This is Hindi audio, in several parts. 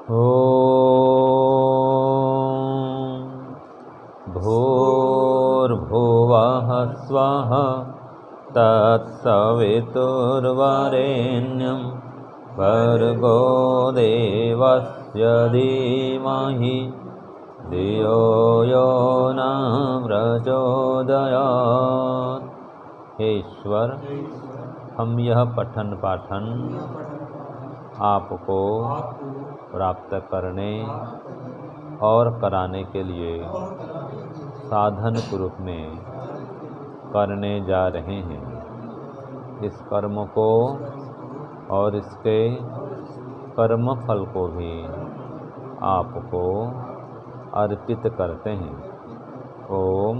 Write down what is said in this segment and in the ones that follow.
ॐ भूर्भुवः स्वः तत्सवितुर्वरेण्यं भर्गो देवस्य धीमहि धियो यो न प्रचोदयात्। हे ईश्वर, हम यह पठन पाठन आपको प्राप्त करने और कराने के लिए साधन के रूप में करने जा रहे हैं। इस कर्म को और इसके कर्म फल को भी आपको अर्पित करते हैं। ओम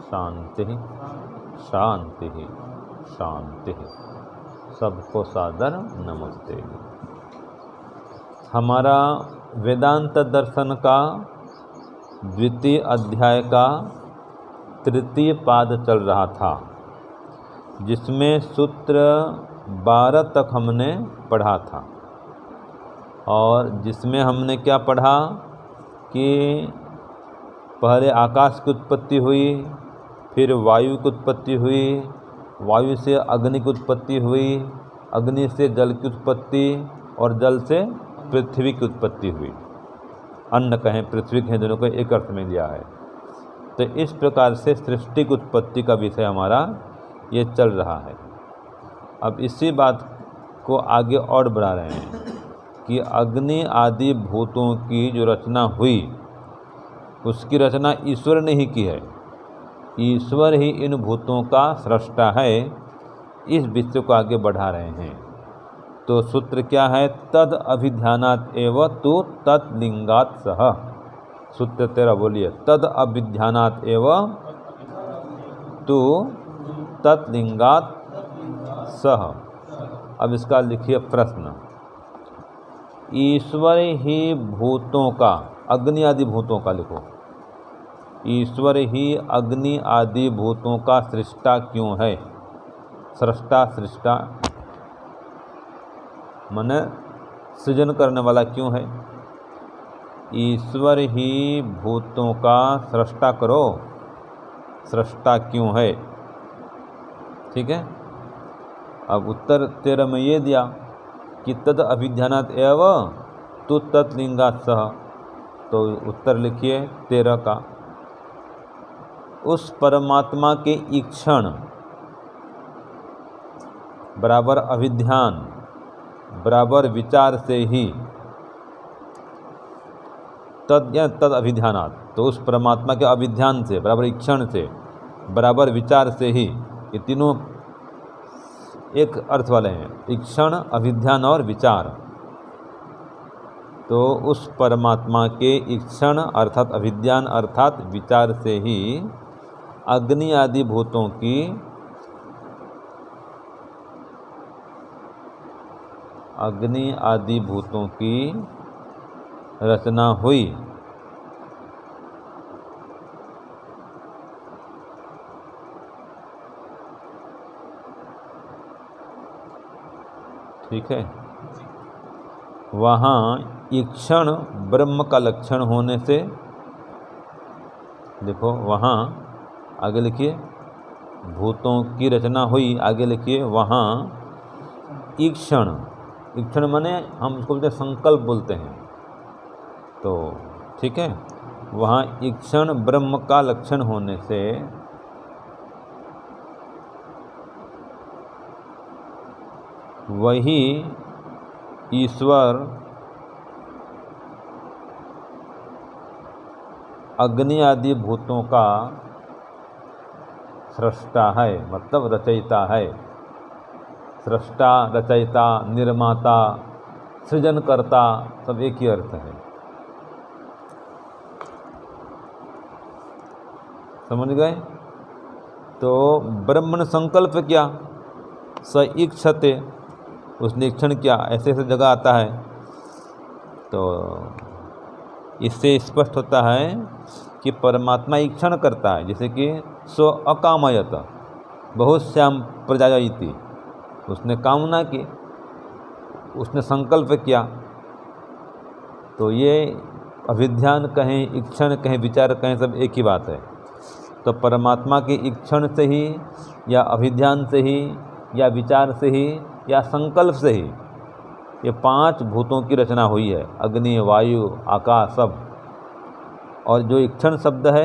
शांति शांति शांति। सबको सादर नमस्ते। हमारा वेदांत दर्शन का द्वितीय अध्याय का तृतीय पाद चल रहा था, जिसमें सूत्र 12 तक हमने पढ़ा था, और जिसमें हमने क्या पढ़ा कि पहले आकाश की उत्पत्ति हुई, फिर वायु की उत्पत्ति हुई, वायु से अग्नि की उत्पत्ति हुई, अग्नि से जल की उत्पत्ति, और जल से पृथ्वी की उत्पत्ति हुई। अन्न कहें पृथ्वी कहें, दोनों को एक अर्थ में लिया है। तो इस प्रकार से सृष्टि की उत्पत्ति का विषय हमारा ये चल रहा है। अब इसी बात को आगे और बढ़ा रहे हैं कि अग्नि आदि भूतों की जो रचना हुई, उसकी रचना ईश्वर ने ही की है। ईश्वर ही इन भूतों का सृष्टा है। इस विषय को आगे बढ़ा रहे हैं। तो सूत्र क्या है? तद अभिध्यानात् एव तु तत्लिंगात् सह। सूत्र 13 बोलिए। तद अभिध्यानात् एव तु तत्लिंगात् सह। अब इसका लिखिए प्रश्न। ईश्वर ही भूतों का, अग्नि आदि भूतों का लिखो, ईश्वर ही अग्नि आदि भूतों का सृष्टा क्यों है? सृष्टा सृष्टा माने सृजन करने वाला क्यों है? ईश्वर ही भूतों का सृष्टा करो, सृष्टा क्यों है? ठीक है। अब उत्तर 13 में ये दिया कि तद अभिध्यानात् एव तु तत्लिंगात् सह। तो उत्तर लिखिए 13 का। उस परमात्मा के ईक्षण बराबर अभिध्यान बराबर विचार से ही तद अभिध्यानात्, तो उस परमात्मा के अभिध्यान से बराबर इक्षण से बराबर विचार से ही, ये तीनों एक अर्थ वाले हैं, इक्षण, अभिध्यान और विचार। तो उस परमात्मा के इक्षण अर्थात अभिध्यान अर्थात विचार से ही अग्नि आदि भूतों की रचना हुई। ठीक है। वहाँ ईक्षण ब्रह्म का लक्षण होने से, देखो वहाँ आगे लिखिए, भूतों की रचना हुई, आगे लिखिए वहाँ ईक्षण, ईक्षण माने हम उसको बोलते हैं संकल्प बोलते हैं। तो ठीक है, वहाँ ईक्षण ब्रह्म का लक्षण होने से वही ईश्वर अग्नि आदि भूतों का सृष्टा है, मतलब रचयिता है। सृष्टा, रचयिता, निर्माता, सृजनकर्ता सब एक ही अर्थ है। समझ गए? तो ब्रह्मण संकल्प किया, स ईक्षते, उसने ईक्षण किया, ऐसे ऐसे जगह आता है। तो इससे स्पष्ट होता है कि परमात्मा ईक्षण करता है। जैसे कि सो अकामयत बहुश्याम प्रजायति, उसने कामना की, उसने संकल्प किया, तो ये अभिध्यान कहें, इक्षण कहें, विचार कहें, सब एक ही बात है। तो परमात्मा के इक्षण से ही या अभिध्यान से ही या विचार से ही या संकल्प से ही ये 5 भूतों की रचना हुई है, अग्नि, वायु, आकाश सब। और जो इक्षण शब्द है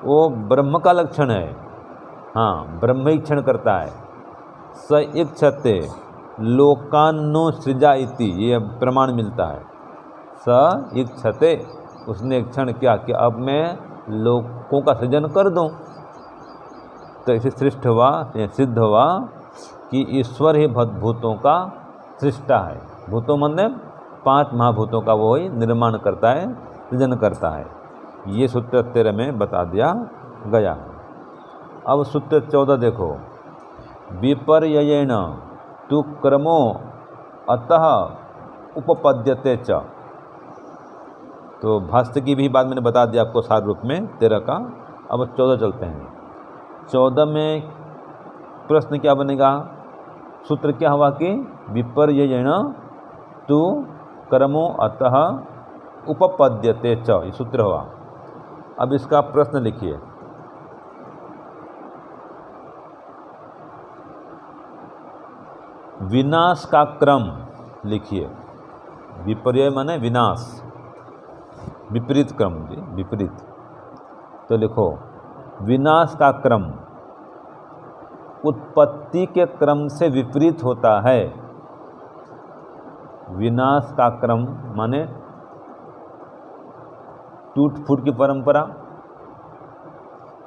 वो ब्रह्म का लक्षण है। हाँ, ब्रह्म इक्षण करता है। स इक्षते लोकान्नो सृजा इति, ये प्रमाण मिलता है। स इक्षते, उसने इक्षण किया कि अब मैं लोकों का सृजन कर दूं। तो इसे सृष्ट हुआ, सिद्ध हुआ कि ईश्वर ही भूतों का सृष्टा है। भूतों मतलब 5 महाभूतों का वो ही निर्माण करता है, सृजन करता है। ये सूत्र 13 में बता दिया गया। अब सूत्र 14 देखो, विपर्ययेण तु क्रमो अतः उपपद्यते च। तो भाष्य की भी बात मैंने बता दिया आपको सार रूप में 13 का। अब 14 चलते हैं। 14 में प्रश्न क्या बनेगा, सूत्र क्या हुआ कि विपर्ययेण तु क्रमो अतः उपपद्यते च, ये सूत्र हुआ। अब इसका प्रश्न लिखिए। विनाश का क्रम लिखिए। विपर्यय माने विनाश, विपरीत क्रम जी, विपरीत। तो लिखो, विनाश का क्रम उत्पत्ति के क्रम से विपरीत होता है। विनाश का क्रम माने टूट फूट की परंपरा।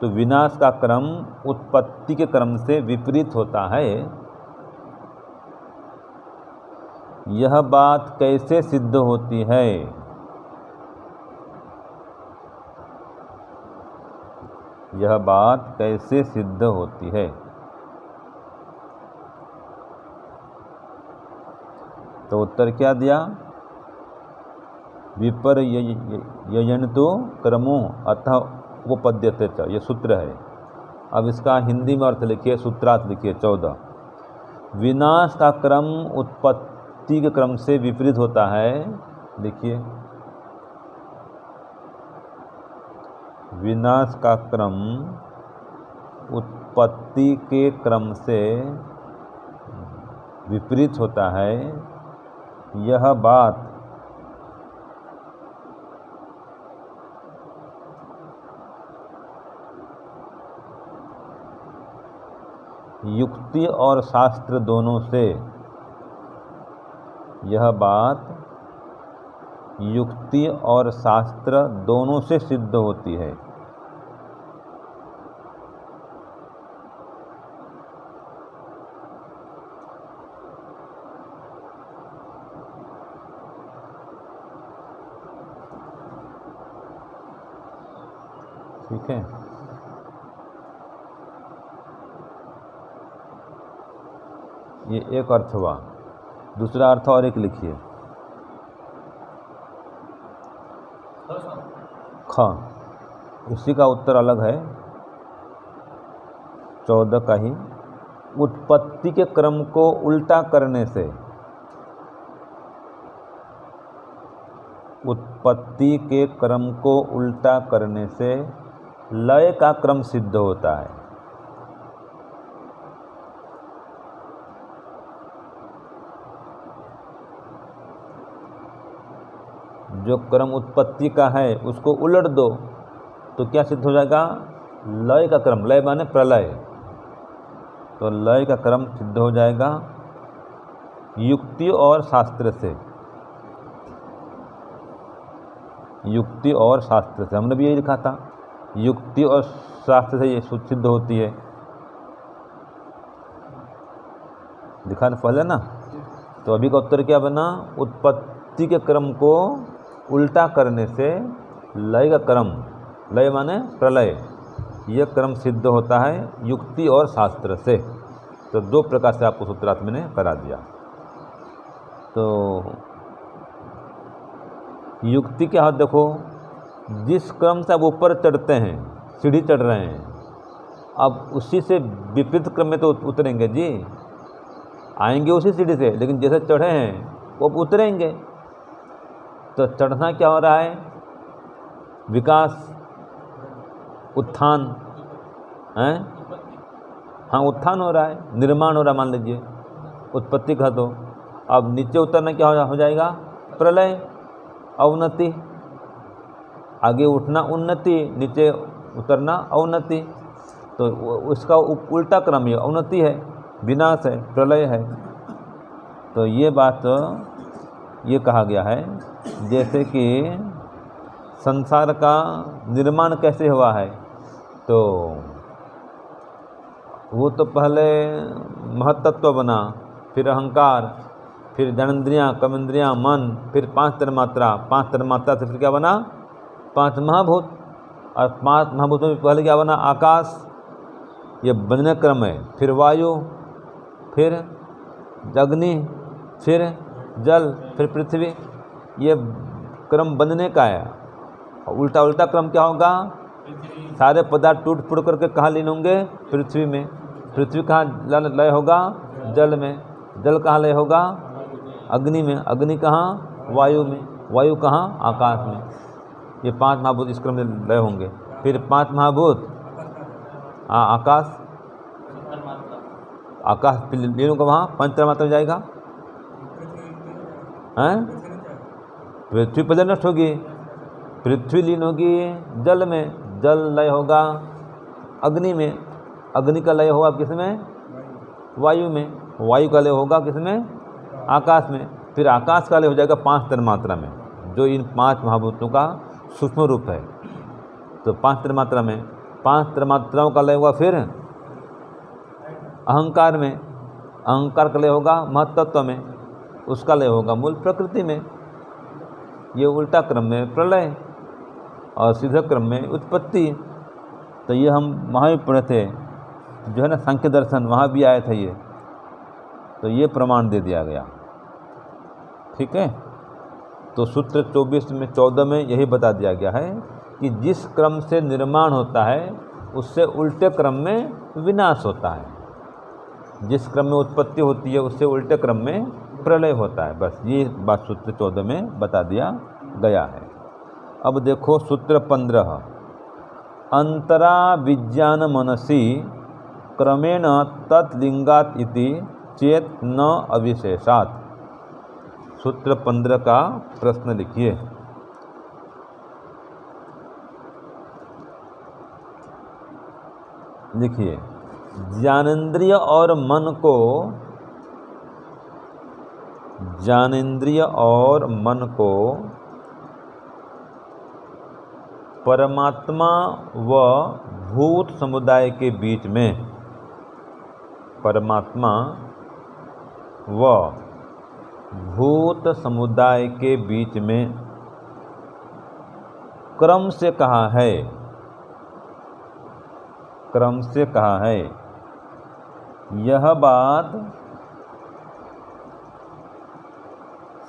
तो विनाश का क्रम उत्पत्ति के क्रम से विपरीत होता है। यह बात कैसे सिद्ध होती है? यह बात कैसे सिद्ध होती है? तो उत्तर क्या दिया, विपर्ययन्तु क्रमो अतः उपपद्यते च, ये सूत्र है। अब इसका हिंदी में अर्थ लिखिए, सूत्रार्थ लिखिए 14। विनाश का क्रम उत्पत्ति के क्रम से विपरीत होता है। लिखिए, विनाश का क्रम उत्पत्ति के क्रम से विपरीत होता है। यह बात युक्ति और शास्त्र दोनों से, यह बात युक्ति और शास्त्र दोनों से सिद्ध होती है। ठीक है, ये एक अर्थ हुआ। दूसरा अर्थ और एक लिखिए, ख। उसी का उत्तर अलग है, 14 का ही। उत्पत्ति के क्रम को उल्टा करने से, उत्पत्ति के क्रम को उल्टा करने से लय का क्रम सिद्ध होता है। जो क्रम उत्पत्ति का है उसको उलट दो तो क्या सिद्ध हो जाएगा, लय का क्रम। लय माने प्रलय, तो लय का क्रम सिद्ध हो जाएगा युक्ति और शास्त्र से। युक्ति और शास्त्र से, हमने भी यही लिखा था, युक्ति और शास्त्र से ये सिद्ध होती है। लिखा ना पहले ना। तो अभी का उत्तर क्या बना, उत्पत्ति के क्रम को उल्टा करने से लय का क्रम, लय माने प्रलय, यह क्रम सिद्ध होता है युक्ति और शास्त्र से। तो 2 प्रकार से आपको सूत्रार्थ मैंने करा दिया। तो युक्ति क्या है, देखो, जिस क्रम से आप ऊपर चढ़ते हैं, सीढ़ी चढ़ रहे हैं, अब उसी से विपरीत क्रम में तो उतरेंगे जी, आएंगे उसी सीढ़ी से, लेकिन जैसे चढ़े हैं वो उतरेंगे। तो चढ़ना क्या हो रहा है? विकास, उत्थान है। हाँ, उत्थान हो रहा है, निर्माण हो रहा है, मान लीजिए उत्पत्ति का। तो अब नीचे उतरना क्या हो जाएगा? प्रलय, अवनति। आगे उठना उन्नति, नीचे उतरना अवनति। तो उसका उल्टा क्रम ये अवनति है, विनाश है, प्रलय है। तो ये बात ये कहा गया है। जैसे कि संसार का निर्माण कैसे हुआ है, तो वो तो पहले महत्तत्व बना, फिर अहंकार, फिर ज्ञानेंद्रियाँ, कर्मेंद्रियाँ, मन, फिर 5 तन्मात्रा, 5 तन्मात्रा से फिर क्या बना? 5 महाभूत। और 5 महाभूतों में पहले क्या बना? आकाश। ये बनने क्रम है। फिर वायु, फिर अग्नि, फिर जल, फिर पृथ्वी। ये क्रम बनने का है। उल्टा उल्टा क्रम क्या होगा? सारे पदार्थ टूट फूट करके कहाँ लीन होंगे? पृथ्वी में। पृथ्वी कहाँ लय होगा? जल में। जल कहाँ लय होगा? अग्नि में। अग्नि कहाँ? वायु में। वायु कहाँ? आकाश में। ये 5 महाभूत इस क्रम में लय होंगे। फिर 5 महाभूत आकाश, आकाश लीन होगा वहाँ, पंचतन्मात्रा में जाएगा हैं। पृथ्वी पर नष्ट होगी, पृथ्वी लीन होगी जल में, जल लय होगा अग्नि में, अग्नि का लय होगा किसमें? वायु में, वायु का लय होगा किसमें? आकाश में। फिर आकाश का लय हो जाएगा 5 तन्मात्रा में, जो इन 5 महाभूतों का सूक्ष्म रूप है। तो 5 तन्मात्रा में, 5 तन्मात्राओं का लय होगा फिर अहंकार में, अहंकार का लय होगा महत्तत्व में, उसका लय होगा मूल प्रकृति में। ये उल्टा क्रम में प्रलय और सीधा क्रम में उत्पत्ति। तो ये हम वहाँ भी पढ़े थे, जो है ना सांख्य दर्शन, वहाँ भी आया था ये। तो ये प्रमाण दे दिया गया, ठीक है। तो सूत्र 14 में यही बता दिया गया है कि जिस क्रम से निर्माण होता है उससे उल्टे क्रम में विनाश होता है, जिस क्रम में उत्पत्ति होती है उससे उल्टे क्रम में प्रलय होता है। बस ये बात सूत्र 14 में बता दिया गया है। अब देखो सूत्र 15, अंतरा विज्ञान मनसी क्रमेण तत्लिंगात इति चेत न अविशेषात्। सूत्र 15 का प्रश्न लिखिए। लिखिए, ज्ञानेंद्रिय और मन को, ज्ञानेंद्रिय और मन को परमात्मा व भूत समुदाय के बीच में, परमात्मा व भूत समुदाय के बीच में क्रम से कहा है, क्रम से कहा है। यह बात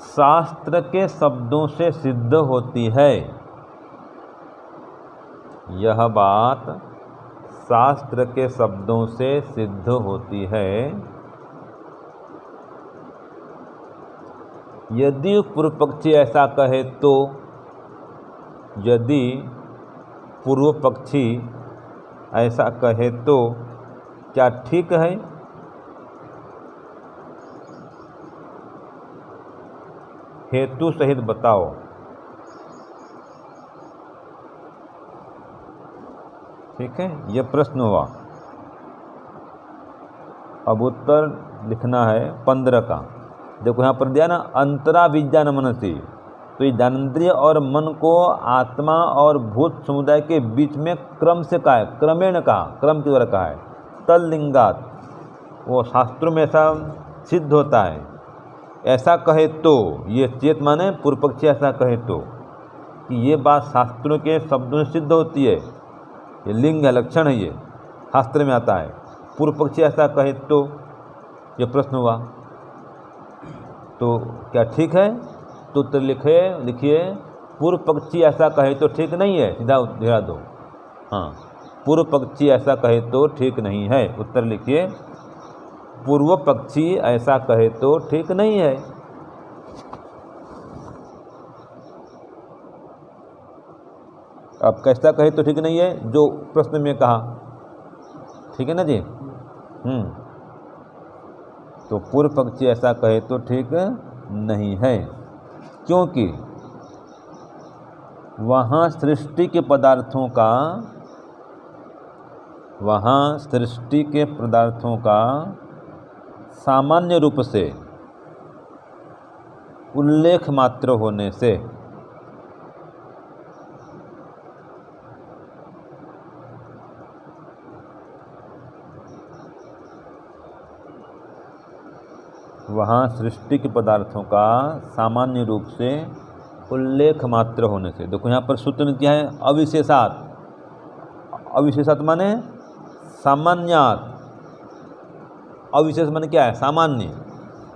शास्त्र के शब्दों से सिद्ध होती है, यह बात शास्त्र के शब्दों से सिद्ध होती है। यदि पूर्व पक्षी ऐसा कहे तो, यदि पूर्व पक्षी ऐसा कहे तो क्या ठीक है? हेतु सहित बताओ। ठीक है, यह प्रश्न हुआ। अब उत्तर लिखना है 15 का। देखो यहाँ पर दिया ना, अंतरा विज्ञान मनसी। तो ये ज्ञानेंद्रिय और मन को आत्मा और भूत समुदाय के बीच में क्रम से कहा है, क्रमेण कहा, क्रम के द्वारा कहा है। तल्लिंगात, वो शास्त्रों में ऐसा सिद्ध होता है। ऐसा कहे तो, ये चेत माने पूर्व पक्षी ऐसा कहे तो, कि ये बात शास्त्रों के शब्दों से सिद्ध होती है, ये लिंग है, लक्षण है, ये शास्त्र में आता है। पूर्व पक्षी ऐसा कहे तो, ये प्रश्न हुआ। तो क्या ठीक है? तो उत्तर लिखिए पूर्व पक्षी ऐसा कहे तो ठीक नहीं है, सीधा धिरा दो। हाँ, पूर्व पक्षी ऐसा कहे तो ठीक नहीं है। उत्तर लिखिए पूर्व पक्षी ऐसा कहे तो ठीक नहीं है। अब कैसा कहे तो ठीक नहीं है, जो प्रश्न में कहा, ठीक है ना जी। तो पूर्व पक्षी ऐसा कहे तो ठीक नहीं है, क्योंकि वहाँ सृष्टि के पदार्थों का सामान्य रूप से उल्लेख मात्र होने से उल्लेख मात्र होने से, देखो यहाँ पर सूत्र क्या है, अविशेषात। अविशेषात माने सामान्यात। अविशेष माने क्या है, सामान्य।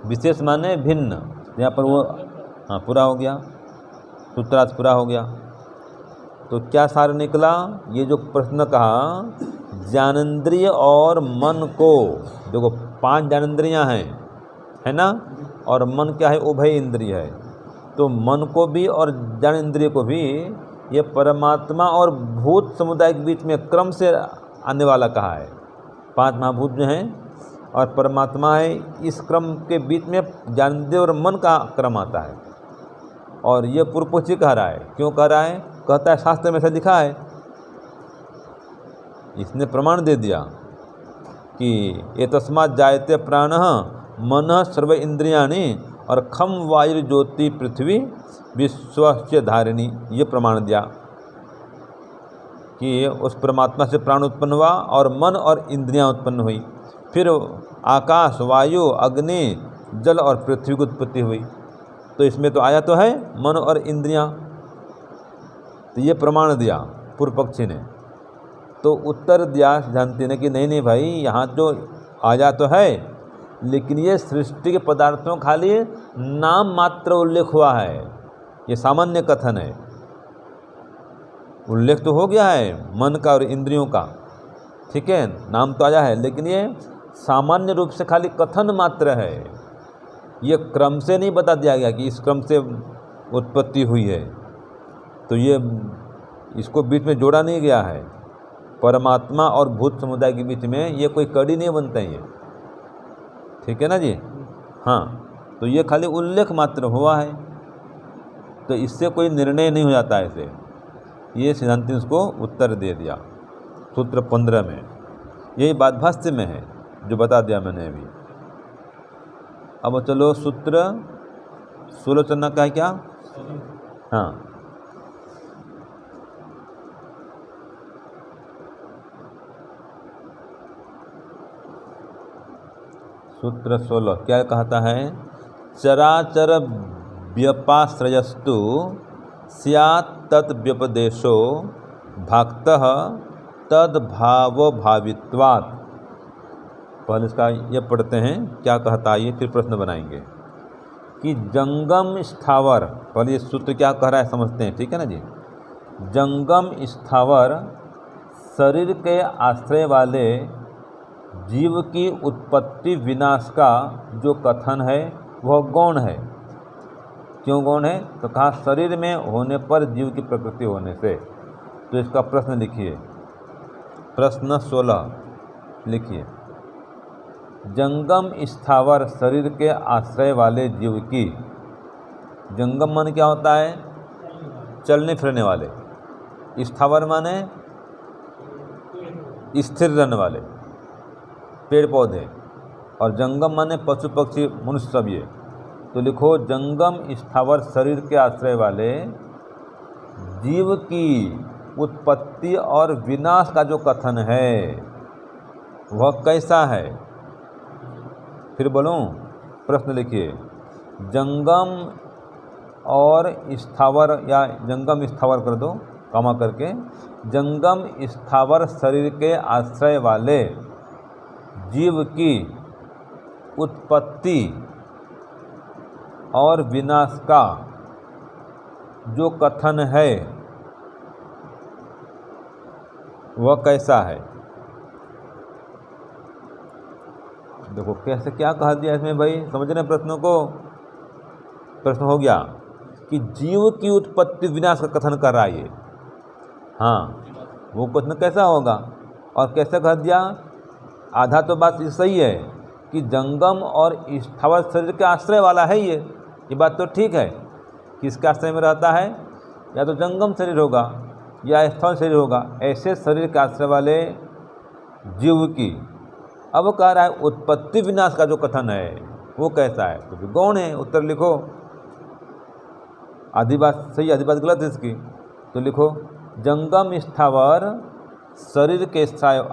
विशेष माने भिन्न। यहाँ पर वो पूरा हो गया, सूत्रार्थ पूरा हो गया। तो क्या सार निकला, ये जो प्रश्न कहा, ज्ञानेंद्रिय और मन को, देखो 5 ज्ञानेंद्रियाँ हैं, है ना, और मन क्या है, उभय इंद्रिय है। तो मन को भी और ज्ञानेंद्रिय को भी ये परमात्मा और भूत समुदाय के बीच में क्रम से आने वाला कहा है। 5 महाभूत जो हैं और परमात्मा है, इस क्रम के बीच में ज्ञानेंद्रिय और मन का क्रम आता है। और ये पूर्व पक्षी कह रहा है, क्यों कह रहा है, कहता है शास्त्र में ऐसा लिखा है। इसने प्रमाण दे दिया कि एतस्मात् जायते प्राणः मनः सर्व इंद्रियाणि और खम वायु ज्योति पृथ्वी विश्वस्य धारिणी। ये प्रमाण दिया कि उस परमात्मा से प्राण उत्पन्न हुआ और मन और इंद्रियां उत्पन्न हुई। फिर आकाश, वायु, अग्नि, जल और पृथ्वी की उत्पत्ति हुई। तो इसमें तो आया तो है मन और इंद्रियां। तो ये प्रमाण दिया पूर्व पक्षी ने। तो उत्तर दिया सिद्धांति ने कि नहीं भाई, यहाँ जो आया तो है, लेकिन ये सृष्टि के पदार्थों खाली नाम मात्र उल्लेख हुआ है। ये सामान्य कथन है। उल्लेख तो हो गया है मन का और इंद्रियों का, ठीक है, नाम तो आया है, लेकिन ये सामान्य रूप से खाली कथन मात्र है। ये क्रम से नहीं बता दिया गया कि इस क्रम से उत्पत्ति हुई है। तो ये इसको बीच में जोड़ा नहीं गया है। परमात्मा और भूत समुदाय के बीच में ये कोई कड़ी नहीं बनता है, ये ठीक है ना जी। हाँ, तो ये खाली उल्लेख मात्र हुआ है, तो इससे कोई निर्णय नहीं हो जाता है इसे। ये सिद्धांति ने उसको उत्तर दे दिया सूत्र 15 में। यही बात भाष्य में है जो बता दिया मैंने अभी। अब चलो सूत्र 16 चलना का है क्या। हाँ, सूत्र 16 क्या कहता है, चराचर व्यपाश्रयस्तु स्यात् तद्व्यपदेशो भक्तः तद्भावभावित्वात्। पहले इसका ये पढ़ते हैं क्या कहता है, ये फिर प्रश्न बनाएंगे कि जंगम स्थावर। पहले ये सूत्र क्या कह रहा है समझते हैं, ठीक है ना जी। जंगम स्थावर शरीर के आश्रय वाले जीव की उत्पत्ति विनाश का जो कथन है वह गौण है। क्यों गौण है, तो कहा शरीर में होने पर जीव की प्रकृति होने से। तो इसका प्रश्न लिखिए, प्रश्न 16 लिखिए। जंगम स्थावर शरीर के आश्रय वाले जीव की, जंगम मन क्या होता है, चलने फिरने वाले, स्थावर माने स्थिर रहने वाले पेड़ पौधे, और जंगम माने पशु पक्षी मनुष्य सब। ये तो लिखो, जंगम स्थावर शरीर के आश्रय वाले जीव की उत्पत्ति और विनाश का जो कथन है वह कैसा है। फिर बोलूं, प्रश्न लिखिए, जंगम और स्थावर, या जंगम स्थावर कर दो कमा करके, जंगम स्थावर शरीर के आश्रय वाले जीव की उत्पत्ति और विनाश का जो कथन है वह कैसा है। देखो कैसे क्या कह दिया इसमें भाई, समझ रहे हैं प्रश्नों को। प्रश्न हो गया कि जीव की उत्पत्ति विनाश का कथन कर रहा है ये। हाँ, वो क्वेश्चन कैसा होगा और कैसे कह दिया? आधा तो बात सही है कि जंगम और स्थावर शरीर के आश्रय वाला है ये बात तो ठीक है। किसके आश्रय में रहता है? या तो जंगम शरीर होगा या स्थावर शरीर होगा, ऐसे शरीर के आश्रय वाले जीव की। अब कह रहा है उत्पत्ति विनाश का जो कथन है वो कैसा है? तो गौण है। उत्तर लिखो। आधी बात सही, आधी बात गलत है इसकी। तो लिखो जंगम स्थावर शरीर के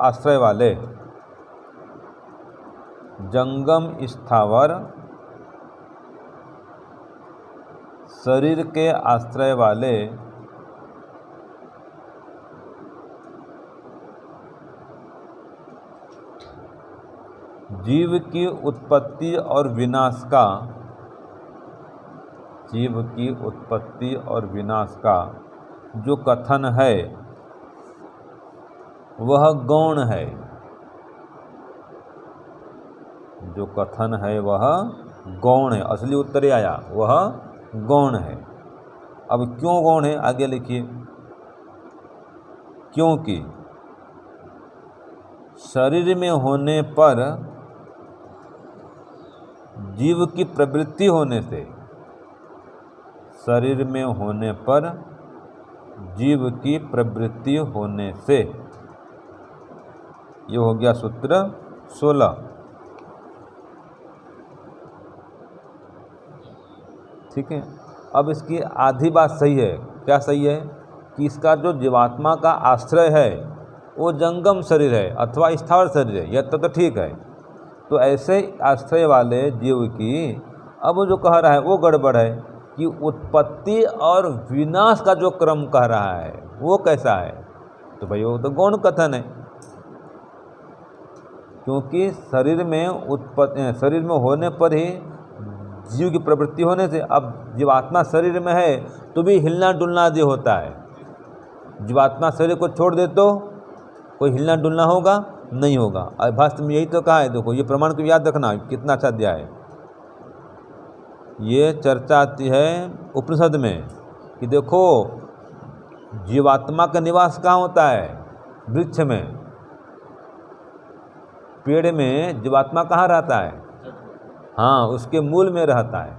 आश्रय वाले, जंगम स्थावर शरीर के आश्रय वाले जीव की उत्पत्ति और विनाश का, जीव की उत्पत्ति और विनाश का जो कथन है वह गौण है। जो कथन है वह गौण है। असली उत्तर ही आया, वह गौण है। अब क्यों गौण है आगे लिखिए। क्योंकि शरीर में होने पर जीव की प्रवृत्ति होने से, शरीर में होने पर जीव की प्रवृत्ति होने से, ये हो गया सूत्र 16। ठीक है। अब इसकी आधी बात सही है। क्या सही है? कि इसका जो जीवात्मा का आश्रय है वो जंगम शरीर है अथवा स्थावर शरीर है, यह तो ठीक है। तो ऐसे आश्रय वाले जीव की अब जो कह रहा है वो गड़बड़ है कि उत्पत्ति और विनाश का जो क्रम कह रहा है वो कैसा है? तो भाई वो तो गौण कथन है। क्योंकि शरीर में होने पर ही जीव की प्रवृत्ति होने से, अब जीवात्मा शरीर में है तो भी हिलना डुलना आदि होता है। जीवात्मा शरीर को छोड़ दे तो कोई हिलना डुलना होगा? नहीं होगा। और भाष्य में यही तो कहा है। देखो ये प्रमाण को याद रखना, कितना अच्छा दिया है। ये चर्चा आती है उपनिषद में कि देखो जीवात्मा का निवास कहाँ होता है? वृक्ष में। पेड़ में जीवात्मा कहाँ रहता है? हाँ, उसके मूल में रहता है।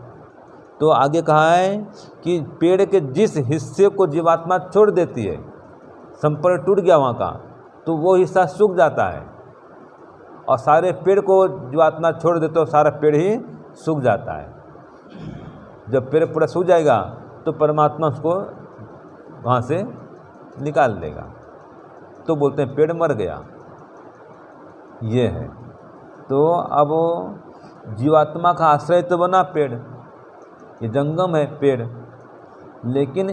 तो आगे कहा है कि पेड़ के जिस हिस्से को जीवात्मा छोड़ देती है, संपर्क टूट गया वहाँ का, तो वो हिस्सा सूख जाता है। और सारे पेड़ को जीवात्मा छोड़ देते तो सारा पेड़ ही सूख जाता है। जब पेड़ पूरा सूख जाएगा तो परमात्मा उसको वहाँ से निकाल देगा। तो बोलते हैं पेड़ मर गया। ये है। तो अब जीवात्मा का आश्रय तो बना पेड़, ये जंगम है पेड़, लेकिन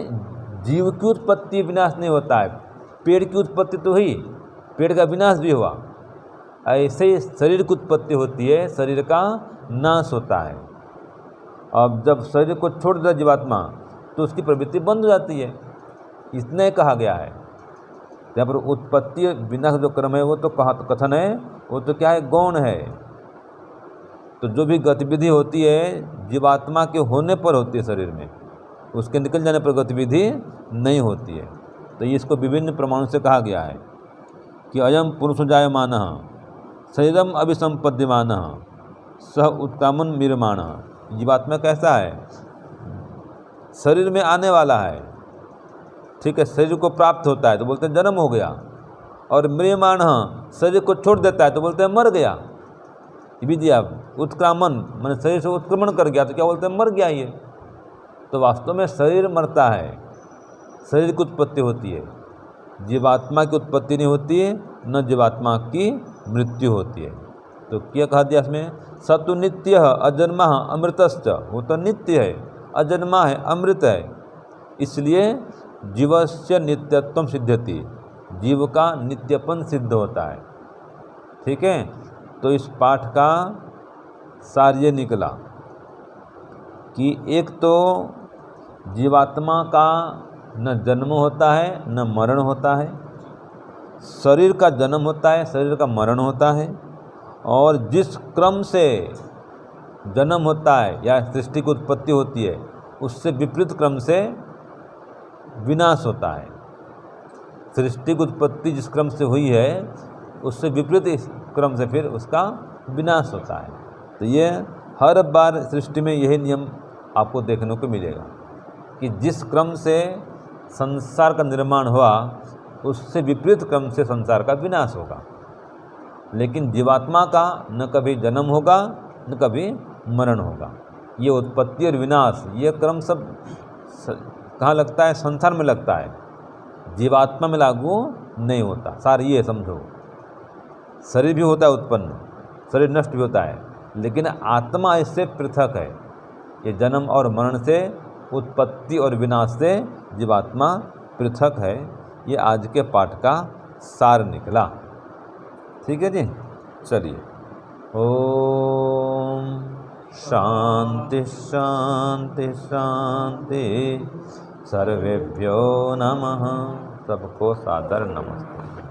जीव की उत्पत्ति विनाश नहीं होता है। पेड़ की उत्पत्ति तो हुई, पेड़ का विनाश भी हुआ। ऐसे ही शरीर की उत्पत्ति होती है, शरीर का नाश होता है। अब जब शरीर को छोड़ दिया जीवात्मा तो उसकी प्रवृत्ति बंद हो जाती है। इसने कहा गया है। यहाँ पर उत्पत्ति विनाश जो क्रम है वो तो कथन है, वो तो क्या है? गौण है। तो जो भी गतिविधि होती है जीवात्मा के होने पर होती है शरीर में, उसके निकल जाने पर गतिविधि नहीं होती है। तो इसको विभिन्न प्रमाणों से कहा गया है कि अयम पुरुषो जायमानः शरीरम अभिसंपद्यमानः सह उत्कामन निर्माणः। जीवात्मा कैसा है? शरीर में आने वाला है। ठीक है, शरीर को प्राप्त होता है तो बोलते हैं जन्म हो गया। और म्रियमाणः शरीर को छोड़ देता है तो बोलते हैं मर गया। भी दिया उत्क्रामन, मैंने शरीर से उत्क्रमण कर गया तो क्या बोलते हैं? मर गया ये। तो वास्तव में शरीर मरता है, शरीर की उत्पत्ति होती है, जीवात्मा की उत्पत्ति नहीं होती है, न जीवात्मा की मृत्यु होती है। तो क्या कहा दिया इसमें? सतु नित्य अजन्मा अमृतश्च। वो तो नित्य है, अजन्मा है, अमृत है। इसलिए जीवस्य नित्यत्वम सिद्ध्यति, जीव का नित्यपन सिद्ध होता है। ठीक है। तो इस पाठ का सार ये निकला कि एक तो जीवात्मा का न जन्म होता है न मरण होता है, शरीर का जन्म होता है, शरीर का मरण होता है, और जिस क्रम से जन्म होता है या सृष्टि की उत्पत्ति होती है उससे विपरीत क्रम से विनाश होता है। सृष्टि की उत्पत्ति जिस क्रम से हुई है उससे विपरीत इस क्रम से फिर उसका विनाश होता है। तो ये हर बार सृष्टि में यही नियम आपको देखने को मिलेगा कि जिस क्रम से संसार का निर्माण हुआ उससे विपरीत क्रम से संसार का विनाश होगा। लेकिन जीवात्मा का न कभी जन्म होगा न कभी मरण होगा। ये उत्पत्ति और विनाश ये क्रम सब कहाँ लगता है? संसार में लगता है, जीवात्मा में लागू नहीं होता। सार ये समझो, शरीर भी होता है उत्पन्न, शरीर नष्ट भी होता है, लेकिन आत्मा इससे पृथक है। ये जन्म और मरण से, उत्पत्ति और विनाश से जीवात्मा पृथक है। ये आज के पाठ का सार निकला। ठीक है जी, चलिए। ओम शांति शांति शांति। सर्वेभ्यो नमः। सबको सादर नमस्ते।